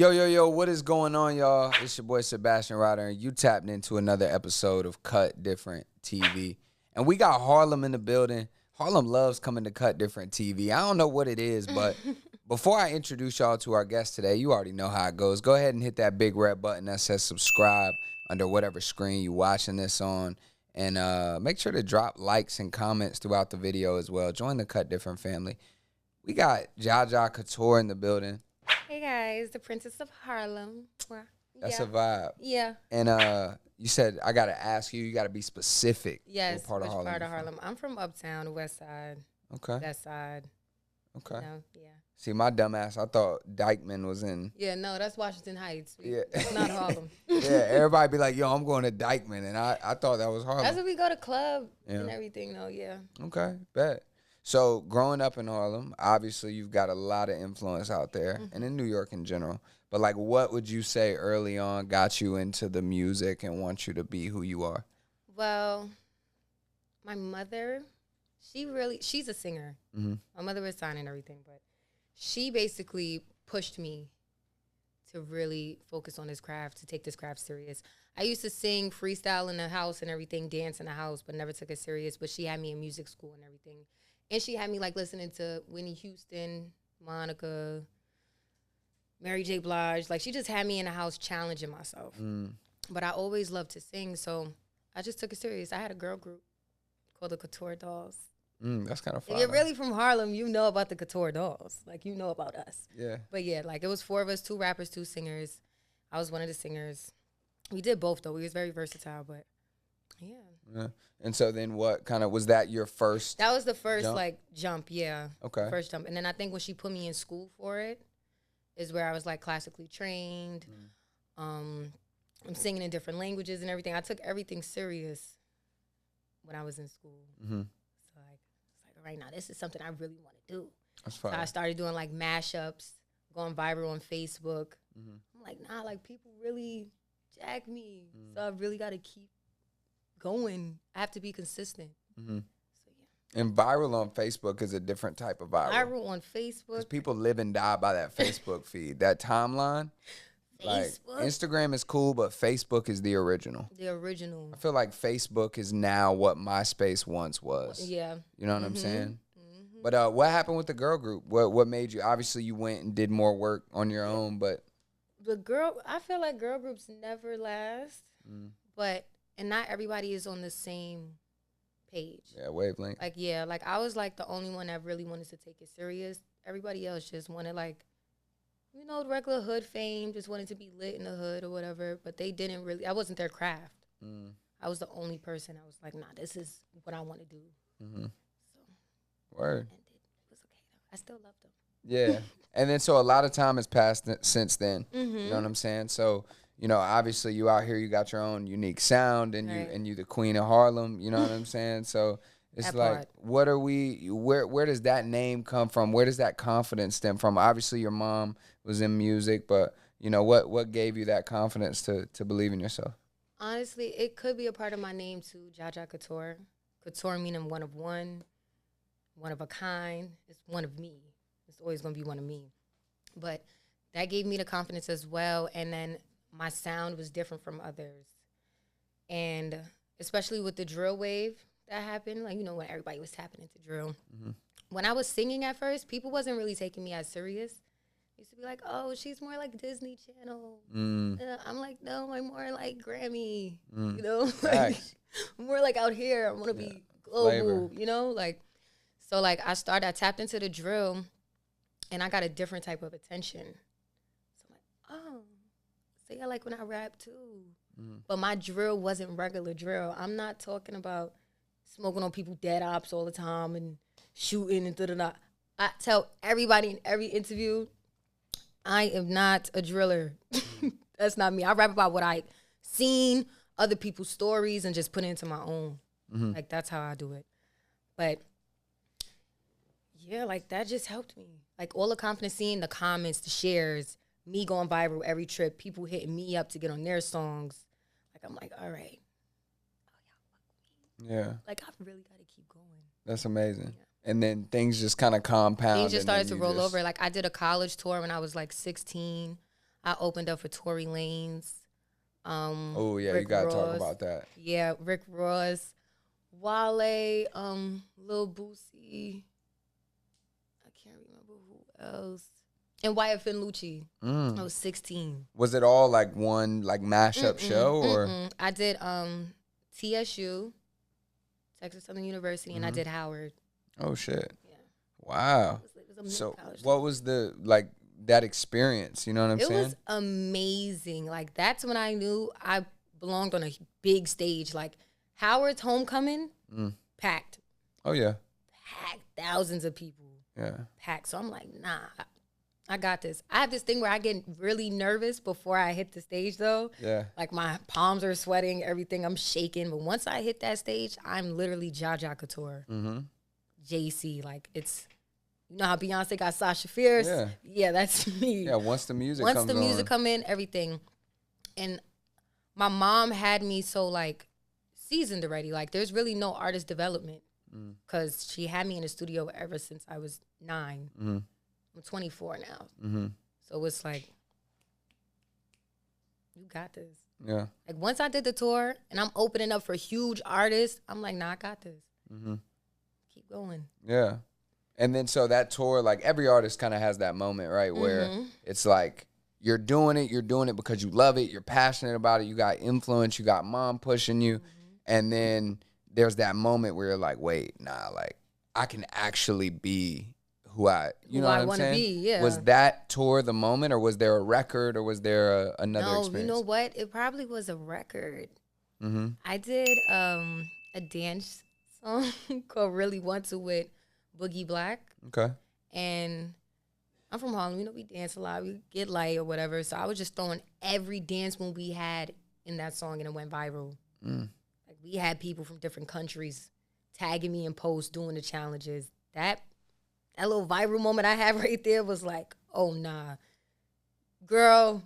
Yo, what is going on, y'all? It's your boy Sebastian Ryder, and you tapped into another episode of Cut Different TV. And we got Harlem in the building. Harlem loves coming to Cut Different TV. I don't know what it is, but before I introduce y'all to our guest today, you already know how it goes. Go ahead and hit that big red button that says subscribe under whatever screen you watching this on. And make sure to drop likes and comments throughout the video as well. Join the Cut Different family. We got Jaja Couture in the building. Hey guys, the Princess of Harlem. Well, That's a vibe. Yeah. And you said I gotta ask you. You gotta be specific. Yes. What part of Harlem? Part of Harlem? I'm from Uptown, the West Side. Okay. That side. Okay. You know, yeah. See, my dumb ass, I thought Dykeman was in. Yeah, no, that's Washington Heights. Yeah. It's not Harlem. Yeah, everybody be like, yo, I'm going to Dykeman, and I thought that was Harlem. That's when we go to club and everything, though. Yeah. Okay, bet. So growing up in Harlem, obviously you've got a lot of influence out there, and in New York in general. But like, what would you say early on got you into the music and want you to be who you are? Well, my mother, she's a singer. Mm-hmm. My mother was signed and everything, but she basically pushed me to really focus on this craft, to take this craft serious. I used to sing freestyle in the house and everything, dance in the house, but never took it serious. But she had me in music school and everything. And she had me like listening to Whitney Houston, Monica, Mary J. Blige. Like she just had me in the house challenging myself. But I always loved to sing, so I just took it serious. I had a girl group called the Couture Dolls. That's kind of fun. If you're really from Harlem, you know about the Couture Dolls. Like, you know about us. Yeah. But yeah, like it was 4 of us, 2 rappers, 2 singers. I was one of the singers. We did both, though. We was very versatile, but yeah. And so then what kind of, was that your first? That was the first, jump? jump, yeah. Okay. First jump. And then I think when she put me in school for it is where I was, like, classically trained. I'm singing in different languages and everything. I took everything serious when I was in school. So, like, it's like, all right, now this is something I really want to do. That's fine. So I started doing, like, mashups, going viral on Facebook. I'm like, nah, like, people really jack me. So I really got to keep going. I have to be consistent. So yeah. And viral on Facebook is a different type of viral. Viral on Facebook. Because people live and die by that Facebook feed. That timeline. Like, Instagram is cool, but Facebook is the original. The original. I feel like Facebook is now what MySpace once was. Yeah. You know what I'm saying? But what happened with the girl group? What made you? Obviously, you went and did more work on your own, but I feel like girl groups never last. And not everybody is on the same page. Yeah, wavelength. Like, yeah, like I was like the only one that really wanted to take it serious. Everybody else just wanted like, you know, regular hood fame, just wanted to be lit in the hood or whatever. But they didn't really, I wasn't their craft. I was the only person that was like, nah, this is what I want to do. So, Word. and it was okay though. I still love them. Yeah. And then so a lot of time has passed since then. You know what I'm saying? So, you know, obviously you out here, you got your own unique sound, and you the queen of Harlem. You know what I'm saying? So it's that like, part. what are we? Where does that name come from? Where does that confidence stem from? Obviously, your mom was in music, but you know what gave you that confidence to believe in yourself? Honestly, it could be a part of my name too, Jaja Couture. Couture meaning one of one of a kind. It's one of me. It's always gonna be one of me. But that gave me the confidence as well, and then my sound was different from others. And especially with the drill wave that happened, like, you know, when everybody was tapping into drill. When I was singing at first, people wasn't really taking me as serious. They used to be like, oh, she's more like Disney Channel. I'm like, no, I'm more like Grammy. You know? Like, I'm more like out here. I want to be global, Flavor. you know? Like, so, like, I tapped into the drill, and I got a different type of attention. So I'm like, oh. I like when I rap too. But my drill wasn't regular drill. I'm not talking about smoking on people dead ops all the time and shooting and da-da-da. I tell everybody in every interview, I am not a driller. That's not me. I rap about what I seen, other people's stories, and just put it into my own. Like, that's how I do it. But yeah, like, that just helped me. Like, all the confidence, seeing the comments, the shares, me going viral every trip, people hitting me up to get on their songs. Like, I'm like, all right. Yeah. Like, I really got to keep going. That's amazing. Yeah. And then things just kind of compound. Things just started to roll over. Like, I did a college tour when I was, like, 16. I opened up for Tory Lanez. Oh yeah, you Rick gotta talk Ross. about that. Yeah, Rick Ross, Wale, Lil Boosie. I can't remember who else. And Wyatt Finlucci. I was 16. Was it all like one like mashup show or? I did TSU, Texas Southern University, and I did Howard. Oh shit! Yeah. Wow. It was a So college what was the like that experience? You know what I'm saying? It was amazing. Like that's when I knew I belonged on a big stage. Like Howard's homecoming, packed. Oh yeah. Packed, thousands of people. Yeah. Packed. So I'm like, nah, I got this. I have this thing where I get really nervous before I hit the stage though. Yeah. Like my palms are sweating, everything, I'm shaking. But once I hit that stage, I'm literally Jaja Couture. JC. Like it's, you know how Beyonce got Sasha Fierce? Yeah, that's me. Yeah, once the music come in, everything. And my mom had me so like seasoned already. Like there's really no artist development because she had me in the studio ever since I was 9. I'm 24 now. So it's like, you got this. Yeah. Like once I did the tour and I'm opening up for huge artists, I'm like, nah, I got this. Keep going. Yeah. And then so that tour, like every artist kind of has that moment, right? Where it's like you're doing it because you love it, you're passionate about it, you got influence, you got mom pushing you. And then there's that moment where you're like, wait, nah, like I can actually be who I want to be, yeah. Was that tour the moment, or was there a record, or was there another experience? No, you know what? It probably was a record. I did a dance song called Really Want to with Boogie Black. Okay. And I'm from Harlem. You know, we dance a lot. We get light or whatever. So I was just throwing every dance move we had in that song, and it went viral. Like we had people from different countries tagging me in posts doing the challenges. That little viral moment I had right there was like, oh, nah. Girl,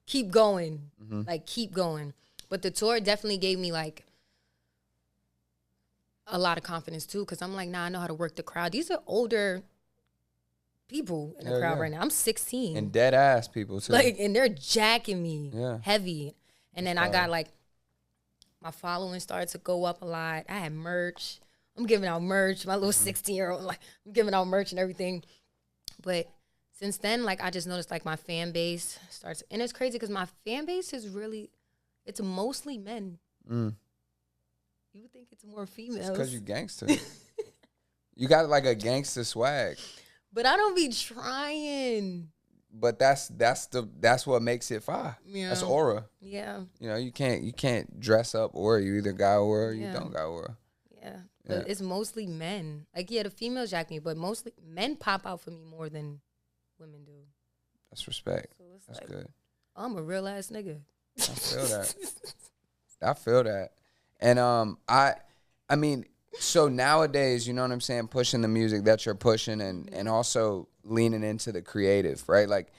keep going. Like, keep going. But the tour definitely gave me, like, a lot of confidence, too, because I'm like, nah, I know how to work the crowd. These are older people in the crowd right now. I'm 16. And dead ass people, too. Like, and they're jacking me heavy. And then I got, like, my following started to go up a lot. I had merch. I'm giving out merch. My little 16-year-old, like, I'm giving out merch and everything. But since then, like, I just noticed, like, my fan base starts. And it's crazy because my fan base is really, it's mostly men. You would think it's more females. It's because you gangster. You got, like, a gangster swag. But I don't be trying. But that's what makes it fire. Yeah. That's aura. Yeah. You know, you can't dress up aura. You either got aura or you don't got aura. Yeah. But it's mostly men. Like, yeah, the females jack me, but mostly men pop out for me more than women do. That's respect. So it's That's like, good. I'm a real ass nigga. I feel that. I feel that. And I mean, so nowadays, you know what I'm saying, pushing the music that you're pushing and also leaning into the creative, right? Like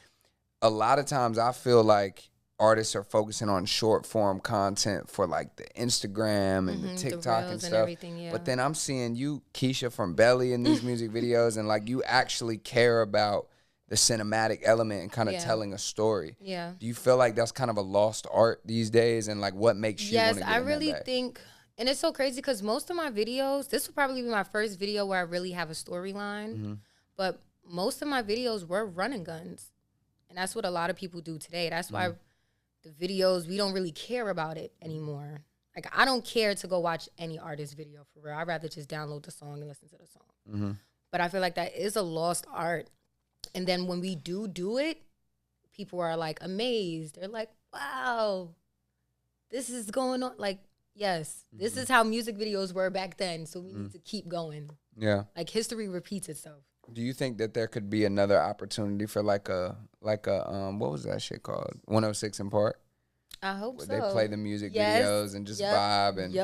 a lot of times I feel like artists are focusing on short form content for like the Instagram and the TikTok and stuff. And But then I'm seeing you, Keisha from Belly, in these music videos, and like you actually care about the cinematic element and kind of telling a story. Yeah. Do you feel like that's kind of a lost art these days? And like what makes you want to get I in really that bag? think, and it's so crazy because most of my videos, this will probably be my first video where I really have a storyline, but most of my videos were running guns. And that's what a lot of people do today. That's why the videos, we don't really care about it anymore. Like, I don't care to go watch any artist video for real. I'd rather just download the song and listen to the song. But I feel like that is a lost art. And then when we do it, people are, like, amazed. They're like, wow, this is going on. Like, yes, this is how music videos were back then, so we need to keep going. Yeah. Like, history repeats itself. Do you think that there could be another opportunity for like a what was that shit called? 106 in Park? I hope so. They play the music videos and just vibe and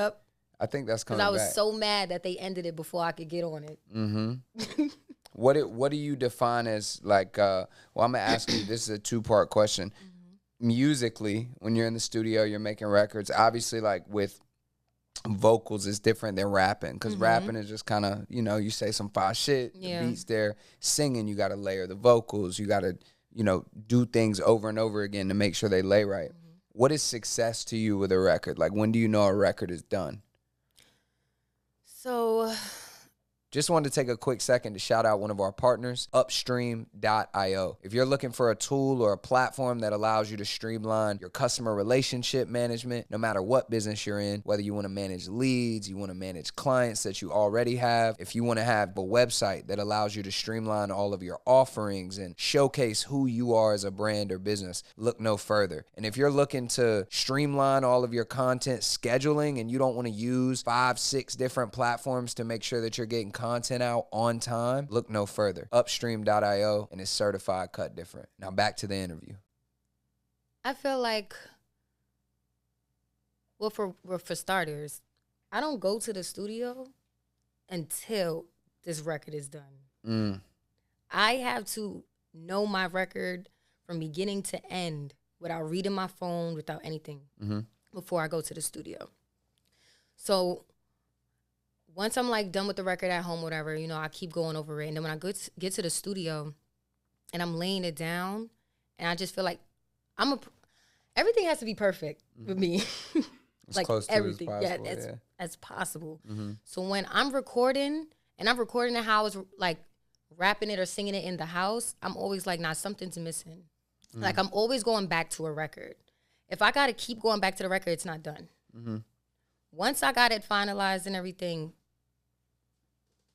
I think that's coming back. Because I was so mad that they ended it before I could get on it. What do you define as like well, I'm gonna ask you, this is a 2-part question. Musically, when you're in the studio, you're making records, obviously like with vocals is different than rapping, because rapping is just kind of, you know, you say some fire shit, the beats there. Singing, you got to layer the vocals, you got to do things over and over again to make sure they lay right. What is success to you with a record? Like, when do you know a record is done? So just wanted to take a quick second to shout out one of our partners, Upstream.io. If you're looking for a tool or a platform that allows you to streamline your customer relationship management, no matter what business you're in, whether you want to manage leads, you want to manage clients that you already have, if you want to have a website that allows you to streamline all of your offerings and showcase who you are as a brand or business, look no further. And if you're looking to streamline all of your content scheduling and you don't want to use 5-6 different platforms to make sure that you're getting content out on time, look no further. Upstream.io, and it's certified cut different. Now back to the interview. I feel like, well, for starters, I don't go to the studio until this record is done. I have to know my record from beginning to end without reading my phone, without anything, before I go to the studio. So once I'm like done with the record at home, whatever, I keep going over it. And then when I get to the studio and I'm laying it down, and I just feel like everything has to be perfect with me. Like close to everything. as possible, as possible. So when I'm recording, and I'm recording it how I was like rapping it or singing it in the house, I'm always like, nah, something's missing. Like I'm always going back to a record. If I got to keep going back to the record, it's not done. Once I got it finalized and everything,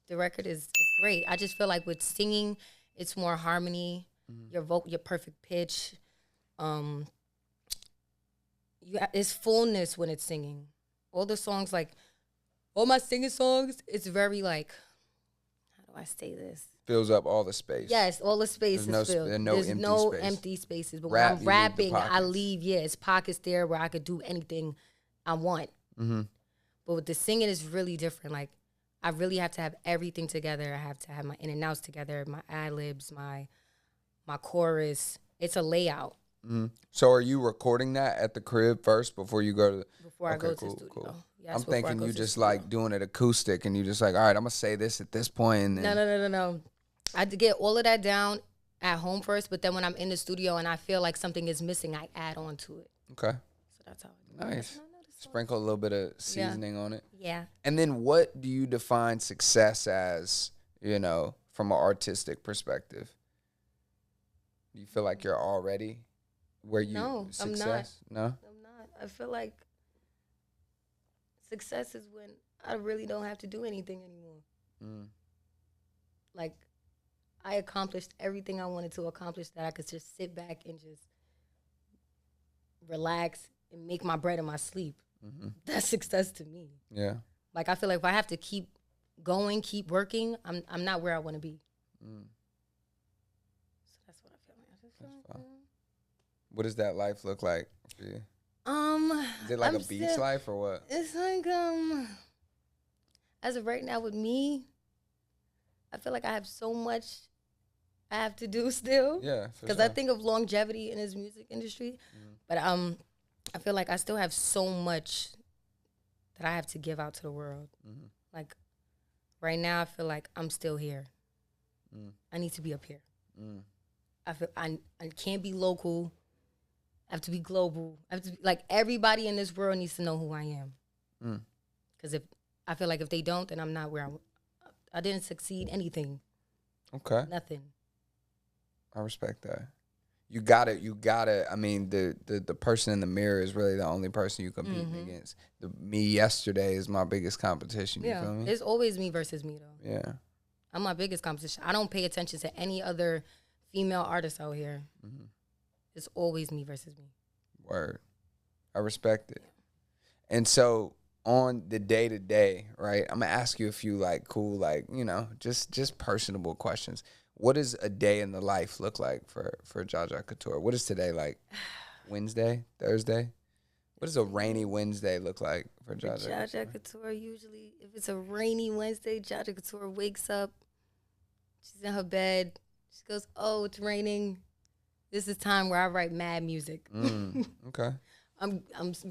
the record is great. I just feel like with singing, it's more harmony, your perfect pitch. It's fullness when it's singing. All the songs, like, all my singing songs, it's very like, how do I say this? Fills up all the space. Yes, all the space is filled. There's no empty spaces. But when I'm rapping, I leave, it's pockets there where I could do anything I want. But with the singing, it's really different. Like, I really have to have everything together. I have to have my in and outs together, my ad-libs, my chorus. It's a layout. So are you recording that at the crib first before you go to... Before I go to the studio. Cool. Yes, I'm thinking you just like doing it acoustic and you just like, all right, I'm going to say this at this point. And then... No. I had to get all of that down at home first, but then when I'm in the studio and I feel like something is missing, I add on to it. Okay. So that's how I do it. Nice. Sprinkle a little bit of seasoning on it. Yeah. And then what do you define success as, from an artistic perspective? Do you feel like you're already where you... No, success? I'm not. No? I'm not. I feel like success is when I really don't have to do anything anymore. Like, I accomplished everything I wanted to accomplish, that I could just sit back and just relax and make my bread in my sleep. That's success to me. Yeah. Like, I feel like if I have to keep going, keep working, I'm not where I want to be. So that's what I feel like. What does that life look like for you? Is it like a beach life or what? It's like, as of right now with me, I feel like I have so much I have to do still. Yeah, because I think of longevity in this music industry, but I feel like I still have so much that I have to give out to the world. Like right now, I feel like I'm still here. I need to be up here. I feel I can't be local. I have to be global. I have to be, like, everybody in this world needs to know who I am. Because I feel like if they don't, then I'm not where I didn't succeed anything. Okay. Nothing. I respect that. You got it. I mean, the person in the mirror is really the only person you compete against. Me yesterday is my biggest competition. You feel me? It's always me versus me, though. Yeah. I'm my biggest competition. I don't pay attention to any other female artists out here. It's always me versus me. Word. I respect it. And so on the day-to-day, right, I'm going to ask you a few, like, cool, like, just personable questions. What does a day in the life look like for Jaja Couture? What is today like? Wednesday? Thursday? What does a rainy Wednesday look like for Jaja? Jaja Couture, usually, if it's a rainy Wednesday, Jaja Couture wakes up. She's in her bed. She goes, oh, it's raining. This is time where I write mad music. Okay. I'm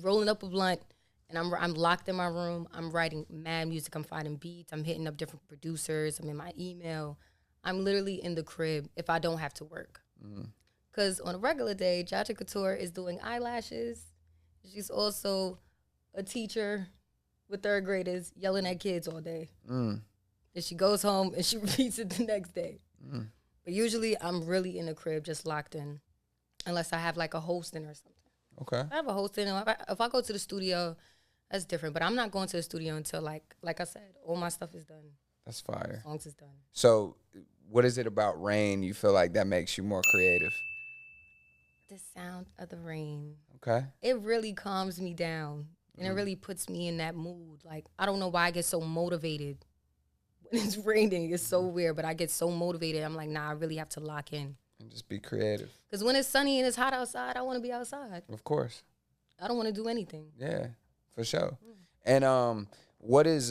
rolling up a blunt, and I'm locked in my room. I'm writing mad music. I'm finding beats. I'm hitting up different producers. I'm in my email. I'm literally in the crib if I don't have to work. Because on a regular day, Jaja Couture is doing eyelashes. She's also a teacher with third graders yelling at kids all day. And she goes home and she repeats it the next day. But usually I'm really in the crib just locked in unless I have like a hosting or something. Okay. If I have a hosting. If I go to the studio, that's different. But I'm not going to the studio until like I said, all my stuff is done. That's fire. Songs is done. So what is it about rain you feel like that makes you more creative? The sound of the rain. Okay. It really calms me down. And it really puts me in that mood. Like, I don't know why I get so motivated when it's raining. It's so weird, but I get so motivated. I'm like, nah, I really have to lock in. And just be creative. Because when it's sunny and it's hot outside, I want to be outside. Of course. I don't want to do anything. Yeah, for sure. And what is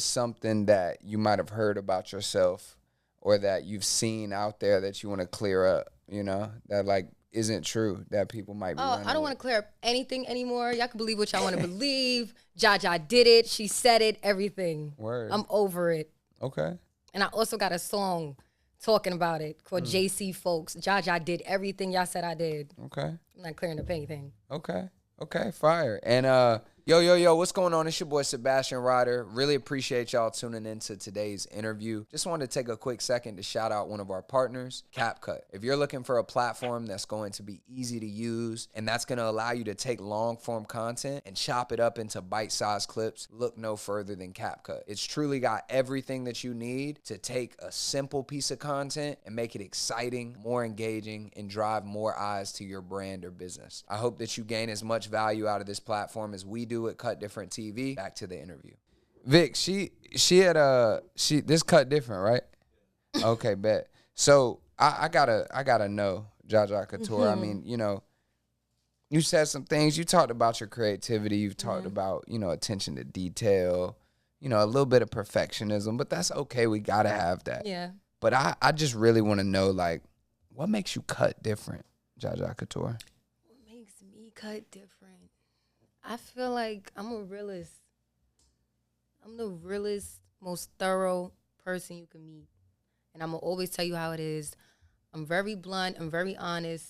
something that you might have heard about yourself or that you've seen out there that you want to clear up, you know, that like isn't true that people might be running I don't with? want to clear up anything anymore. Y'all can believe what y'all want to believe. Jaja did it. She said it. Everything. Word. I'm over it. Okay. And I also got a song talking about it called JC Folks. Jaja did everything y'all said I did. Okay. I'm not clearing up anything. Okay. Okay, fire. And yo, what's going on? It's your boy Sebastian Ryder. Really appreciate y'all tuning into today's interview. Just wanted to take a quick second to shout out one of our partners, CapCut. If you're looking for a platform that's going to be easy to use and that's going to allow you to take long form content and chop it up into bite-sized clips, look no further than CapCut. It's truly got everything that you need to take a simple piece of content and make it exciting, more engaging, and drive more eyes to your brand or business. I hope that you gain as much value out of this platform as we do at Cut Different TV. Back to the interview. Vic, she had this Cut Different, right? Okay, bet. So I gotta know, Jaja Couture. I mean, you know, you said some things. You talked about your creativity. You've talked about, you know, attention to detail, you know, a little bit of perfectionism, but that's okay. We gotta have that. Yeah. But I just really want to know, like, what makes you cut different, Jaja Couture? What makes me cut different? I feel like I'm a realist. I'm the realest, most thorough person you can meet. And I'm going to always tell you how it is. I'm very blunt. I'm very honest.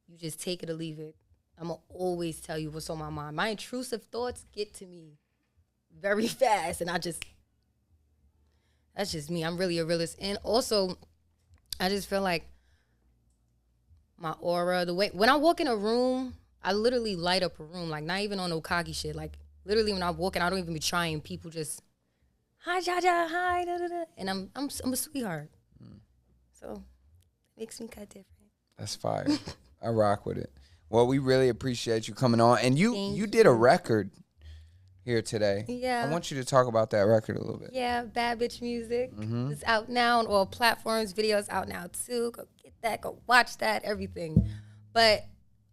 You just take it or leave it. I'm going to always tell you what's on my mind. My intrusive thoughts get to me very fast. And that's just me. I'm really a realist. And also, I just feel like my aura, the way, when I walk in a room, I literally light up a room, like not even on no cocky shit. Like literally when I walk in, I don't even be trying. People just, hi Jaja, hi, da da da, and I'm a sweetheart. So it makes me cut different. That's fire. I rock with it. Well, we really appreciate you coming on, and you did a record here today. Yeah. I want you to talk about that record a little bit. Yeah, Bad Bitch Music. It's out now on all platforms. Videos out now too. Go get that. Go watch that. Everything. But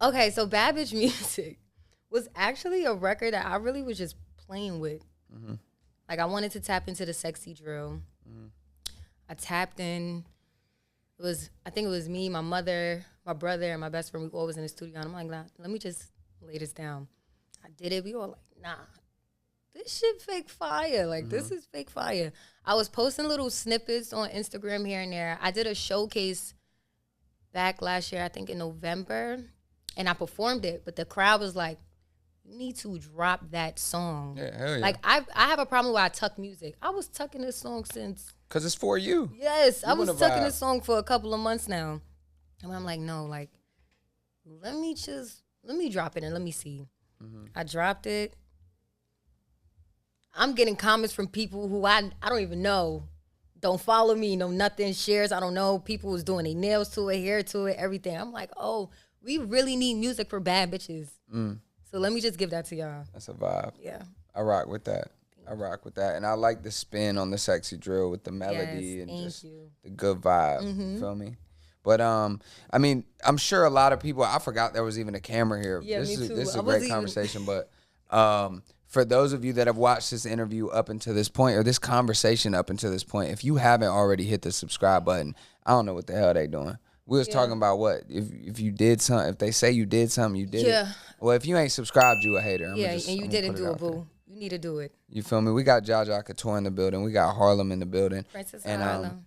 okay, so Bad Bitch Music was actually a record that I really was just playing with. Like, I wanted to tap into the sexy drill. I tapped in. I think it was me, my mother, my brother, and my best friend. We all was in the studio, and I'm like, nah, let me just lay this down. I did it. We all like, nah, this shit fake fire. Like, this is fake fire. I was posting little snippets on Instagram here and there. I did a showcase back last year, I think in November. And I performed it, but the crowd was like, you need to drop that song. Yeah, hell yeah. Like, I have a problem where I tuck music. I was tucking this song since. Because it's for you. Yes, I was want a tucking vibe. this song for a couple of months now. And I'm like, no, like, let me drop it and let me see. I dropped it. I'm getting comments from people who I don't even know. Don't follow me, no nothing, shares, I don't know. People was doing their nails to it, hair to it, everything. I'm like, oh, we really need music for bad bitches. So let me just give that to y'all. That's a vibe. Yeah. I rock with that. And I like the spin on the sexy drill with the melody and just the good vibe. You feel me? But I mean, I'm sure a lot of people. I forgot there was even a camera here. Yeah, this me too. is a great conversation. But for those of you that have watched this interview up until this point, or this conversation up until this point, if you haven't already hit the subscribe button, I don't know what the hell they doing. We was talking about what if you did something. If they say you did something, you did it. Well, if you ain't subscribed, you a hater. And you didn't do it, boo. You need to do it. You feel me? We got Jaja Couture in the building. We got Harlem in the building. Princess and, Harlem.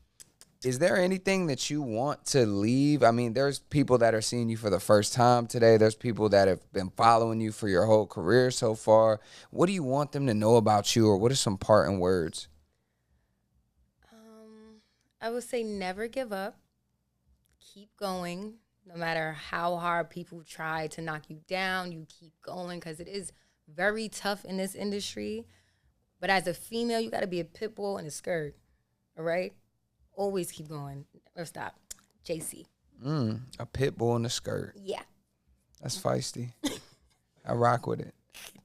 Is there anything that you want to leave? I mean, there's people that are seeing you for the first time today. There's people that have been following you for your whole career so far. What do you want them to know about you, or what are some parting words? I would say never give up. Keep going. No matter how hard people try to knock you down, you keep going because it is very tough in this industry. But as a female, you got to be a pit bull and a skirt, all right? Always keep going. Or stop. JC. A pit bull in a skirt. Yeah. That's feisty. I rock with it.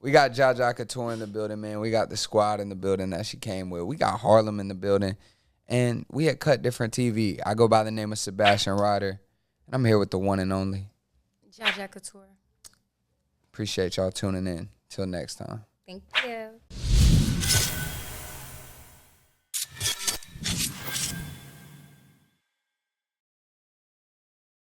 We got Jaja Couture in the building, man. We got the squad in the building that she came with. We got Harlem in the building. And we had Cut Different TV. I go by the name of Sebastian Ryder. And I'm here with the one and only Jaja Couture. Appreciate y'all tuning in. Till next time. Thank you.